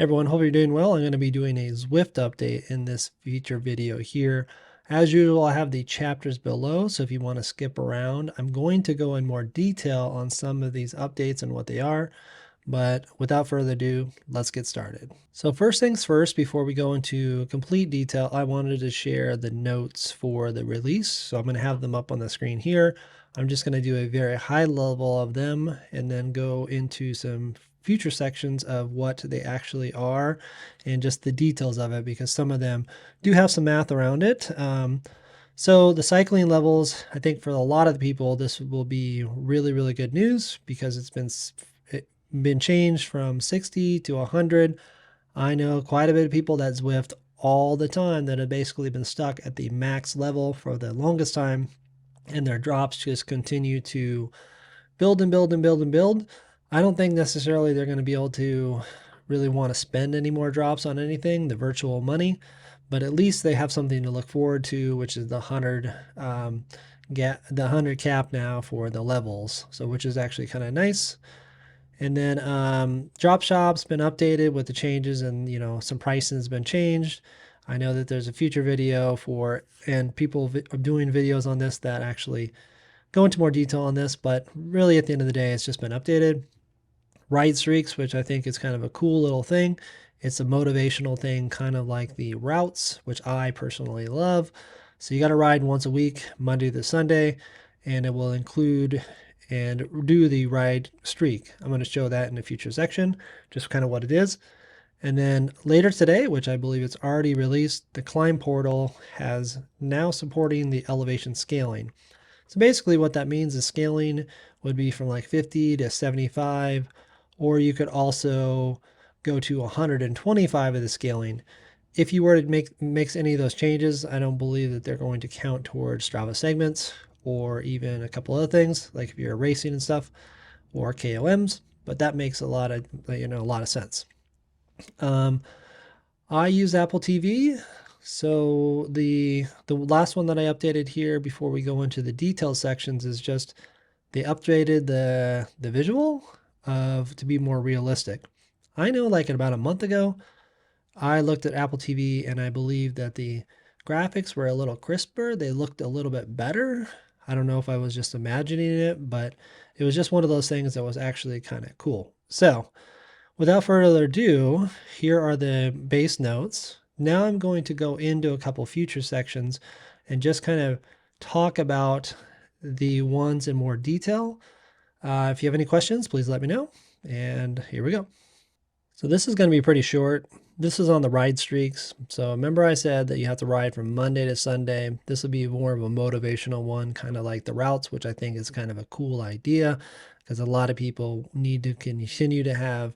Hey everyone, hope you're doing well. I'm going to be doing a Zwift update in this feature video here. As usual, I have the chapters below, so if you want to skip around, I'm going to go in more detail on some of these updates and what they are. But without further ado, let's get started. So first things first, before we go into complete detail, I wanted to share the notes for the release. So I'm going to have them up on the screen here. I'm just going to do a very high level of them and then go into some future sections of what they actually are and just the details of it, because some of them do have some math around it. So the cycling levels, I think for a lot of the people, this will be really, really good news because it's been changed from 60 to 100. I know quite a bit of people that Zwift all the time that have basically been stuck at the max level for the longest time, and their drops just continue to build and build and build and build. I don't think necessarily they're going to be able to really want to spend any more drops on anything, the virtual money, but at least they have something to look forward to, which is the 100 the 100 cap now for the levels. So which is actually kind of nice. And then drop shop's been updated with the changes, and some pricing has been changed. I know that there's a future video for, and people are doing videos on this that actually go into more detail on this, but really at the end of the day, it's just been updated. Ride streaks, which I think is kind of a cool little thing. It's a motivational thing, kind of like the routes, which I personally love. So you got to ride once a week, Monday to Sunday, and it will include and do the ride streak. I'm going to show that in a future section, just kind of what it is. And then later today, which I believe it's already released, the climb portal has now supporting the elevation scaling. So basically what that means is scaling would be from like 50 to 75, or you could also go to 125 of the scaling. If you were to mix any of those changes, I don't believe that they're going to count towards Strava segments or even a couple other things, like if you're racing and stuff, or KOMs, but that makes a lot of sense. I use Apple TV. So the last one that I updated here before we go into the detail sections is just they updated the visual of to be more realistic. I know like about a month ago, I looked at Apple TV and I believe that the graphics were a little crisper. They looked a little bit better. I don't know if I was just imagining it, but it was just one of those things that was actually kind of cool. So without further ado, here are the base notes. Now I'm going to go into a couple future sections and just kind of talk about the ones in more detail. If you have any questions, please let me know. And here we go. So this is going to be pretty short. This is on the ride streaks. So remember I said that you have to ride from Monday to Sunday. This will be more of a motivational one, kind of like the routes, which I think is kind of a cool idea because a lot of people need to continue to have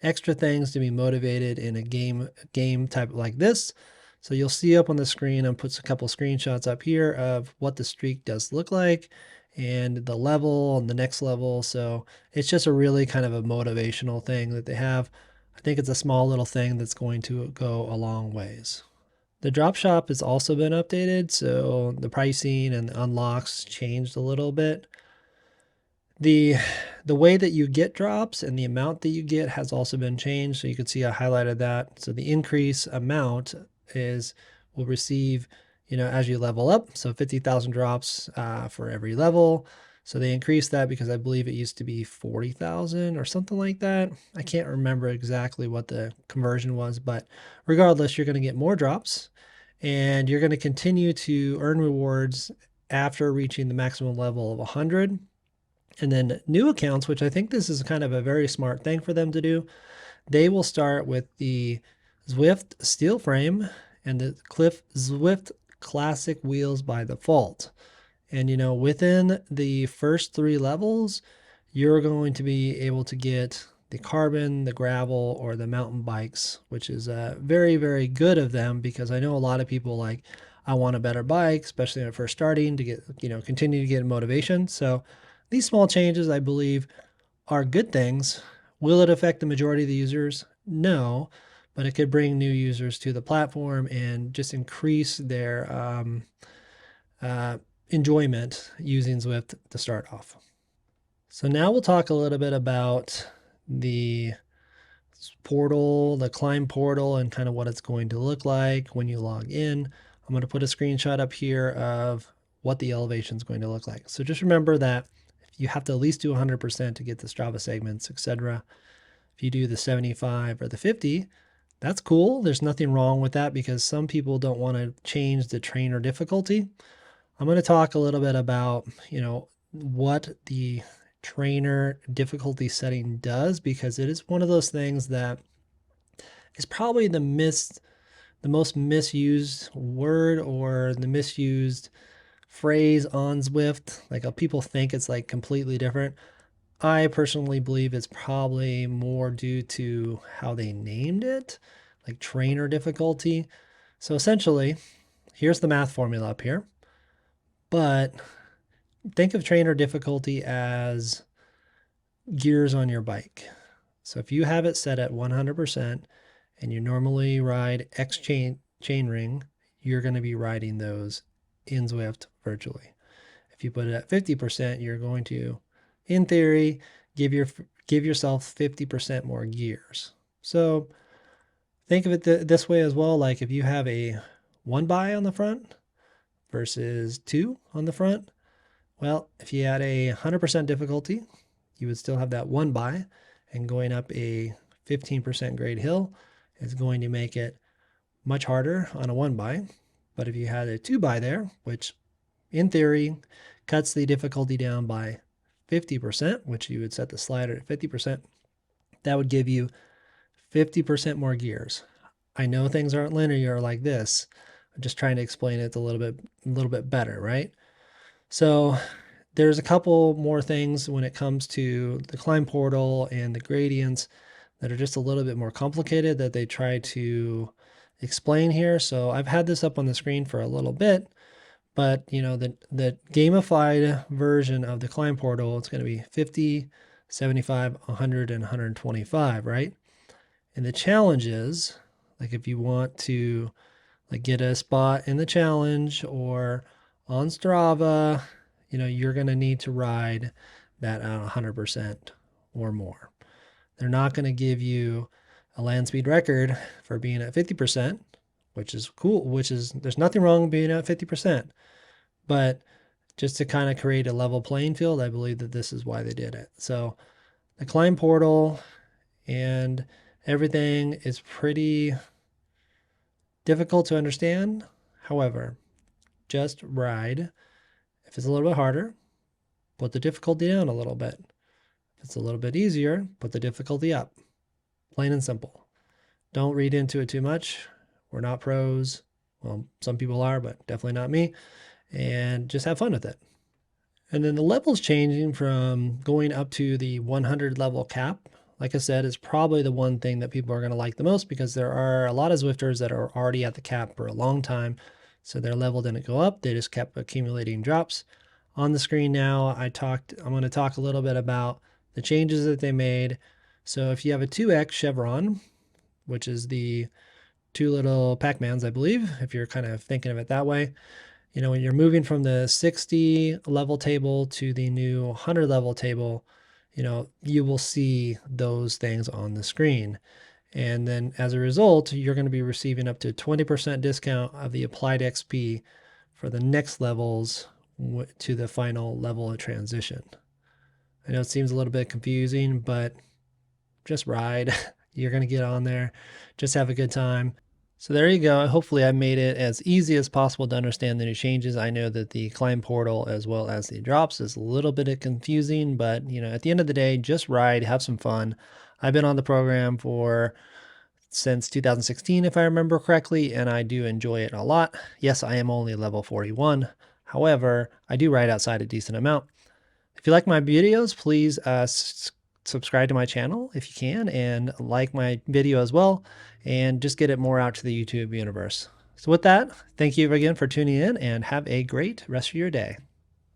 extra things to be motivated in a game type like this. So you'll see up on the screen, I'll put a couple screenshots up here of what the streak does look like and the level and the next level. So it's just a really kind of a motivational thing that they have. I think it's a small little thing that's going to go a long ways. The drop shop has also been updated, so the pricing and the unlocks changed a little bit. The way that you get drops and the amount that you get has also been changed. So you can see I highlighted that. So the increase amount will receive, as you level up. So 50,000 drops for every level. So they increased that because I believe it used to be 40,000 or something like that. I can't remember exactly what the conversion was, but regardless, you're going to get more drops and you're going to continue to earn rewards after reaching the maximum level of 100. And then new accounts, which I think this is kind of a very smart thing for them to do, they will start with the Zwift steel frame and the Zwift classic wheels by default. And within the first 3 levels, you're going to be able to get the carbon, the gravel, or the mountain bikes, which is very, very good of them because I know a lot of people like, I want a better bike, especially when I'm first starting to get, continue to get motivation. So these small changes, I believe, are good things. Will it affect the majority of the users? No, but it could bring new users to the platform and just increase their enjoyment using Zwift to start off. So now we'll talk a little bit about the portal, the climb portal, and kind of what it's going to look like when you log in. I'm going to put a screenshot up here of what the elevation is going to look like. So just remember that you have to at least do 100% to get the Strava segments, etc. If you do the 75 or the 50, that's cool. There's nothing wrong with that because some people don't want to change the trainer difficulty. I'm going to talk a little bit about, what the trainer difficulty setting does, because it is one of those things that is probably the most misused word or the misused phrase on Zwift. Like people think it's like completely different. I personally believe it's probably more due to how they named it, like trainer difficulty. So essentially, here's the math formula up here. But think of trainer difficulty as gears on your bike. So if you have it set at 100% and you normally ride X chainring, you're going to be riding those in Zwift virtually. If you put it at 50%, you're going to, in theory, give yourself 50% more gears. So think of it this way as well. Like if you have a 1x on the front versus 2 on the front, well, if you had a 100% difficulty, you would still have that 1x, and going up a 15% grade hill is going to make it much harder on a 1x. But if you had a 2x there, which in theory cuts the difficulty down by 50%, which you would set the slider at 50%, that would give you 50% more gears. I know things aren't linear like this. I'm just trying to explain it a little bit better, right? So there's a couple more things when it comes to the climb portal and the gradients that are just a little bit more complicated that they try to explain here. So I've had this up on the screen for a little bit, but the gamified version of the climb portal, it's going to be 50, 75, 100, and 125, right? And the challenge is, like if you want to like get a spot in the challenge or on Strava, you're going to need to ride that at 100% or more. They're not going to give you a land speed record for being at 50%, which is cool, there's nothing wrong with being at 50%. But just to kind of create a level playing field, I believe that this is why they did it. So the climb portal and everything is pretty difficult to understand. However, just ride. If it's a little bit harder, put the difficulty down a little bit. If it's a little bit easier, put the difficulty up. Plain and simple. Don't read into it too much. We're not pros. Well, some people are, but definitely not me. And just have fun with it. And then the levels changing from going up to the 100 level cap, like I said, is probably the one thing that people are going to like the most, because there are a lot of Zwifters that are already at the cap for a long time. So their level didn't go up. They just kept accumulating drops. On the screen now, I'm going to talk a little bit about the changes that they made. So if you have a 2X chevron, which is the two little Pac-Mans, I believe, if you're kind of thinking of it that way, when you're moving from the 60 level table to the new 100 level table, you will see those things on the screen. And then as a result, you're going to be receiving up to 20% discount of the applied XP for the next levels to the final level of transition. I know it seems a little bit confusing, but just ride. You're going to get on there. Just have a good time. So there you go. Hopefully I made it as easy as possible to understand the new changes. I know that the climb portal as well as the drops is a little bit confusing, but at the end of the day, just ride, have some fun. I've been on the program since 2016, if I remember correctly, and I do enjoy it a lot. Yes, I am only level 41. However, I do ride outside a decent amount. If you like my videos, please subscribe to my channel if you can, and like my video as well, and just get it more out to the YouTube universe. So with that, thank you again for tuning in, and have a great rest of your day.